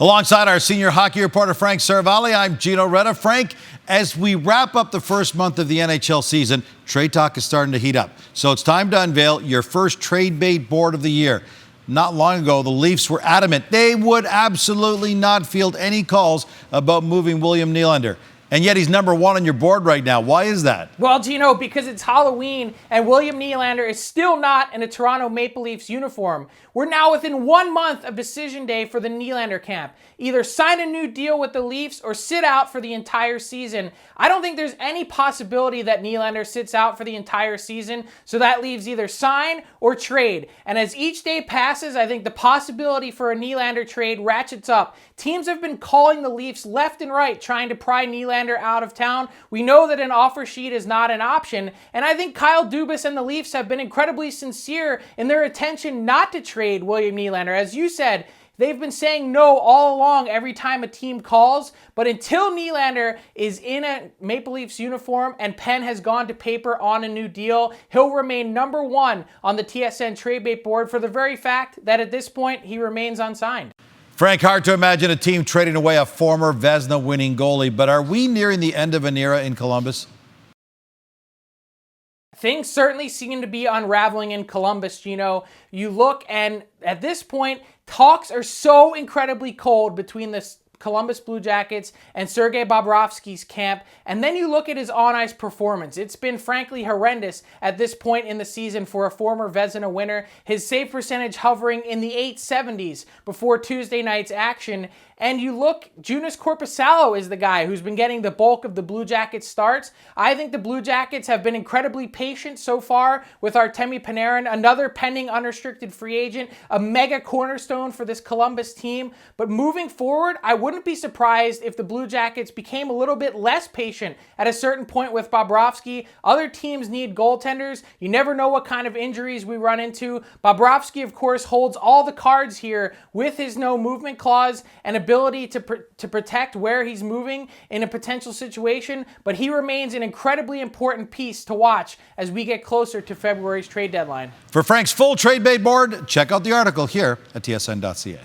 Alongside our senior hockey reporter, Frank Seravalli, I'm Gino Retta. Frank, as we wrap up the first month of the NHL season, trade talk is starting to heat up. So it's time to unveil your first trade bait board of the year. Not long ago, the Leafs were adamant they would absolutely not field any calls about moving William Nylander. And yet he's number one on your board right now. Why is that? Well, Gino, because it's Halloween and William Nylander is still not in a Toronto Maple Leafs uniform. We're now within 1 month of decision day for the Nylander camp. Either sign a new deal with the Leafs or sit out for the entire season. I don't think there's any possibility that Nylander sits out for the entire season, so that leaves either sign or trade. And as each day passes, I think the possibility for a Nylander trade ratchets up. Teams have been calling the Leafs left and right, trying to pry Nylander out of town. We know that an offer sheet is not an option, and I think Kyle Dubas and the Leafs have been incredibly sincere in their intention not to trade William Nylander. As you said, they've been saying no all along every time a team calls, but until Nylander is in a Maple Leafs uniform and pen has gone to paper on a new deal, he'll remain number one on the TSN trade bait board for the very fact that at this point he remains unsigned. Frank, hard to imagine a team trading away a former Vezina winning goalie, but are we nearing the end of an era in Columbus? Things certainly seem to be unraveling in Columbus, Gino. You look, and at this point, talks are so incredibly cold between the Columbus Blue Jackets and Sergei Bobrovsky's camp, and then you look at his on-ice performance. It's been frankly horrendous at this point in the season for a former Vezina winner. His save percentage hovering in the 870s before Tuesday night's action. And you look, Joonas Korpisalo is the guy who's been getting the bulk of the Blue Jackets starts. I think the Blue Jackets have been incredibly patient so far with Artemi Panarin, another pending unrestricted free agent, a mega cornerstone for this Columbus team. But moving forward, I wouldn't be surprised if the Blue Jackets became a little bit less patient at a certain point with Bobrovsky. Other teams need goaltenders. You never know what kind of injuries we run into. Bobrovsky, of course, holds all the cards here with his no movement clause and ability to protect where he's moving in a potential situation, but he remains an incredibly important piece to watch as we get closer to February's trade deadline. For Frank's full trade bait board, check out the article here at tsn.ca.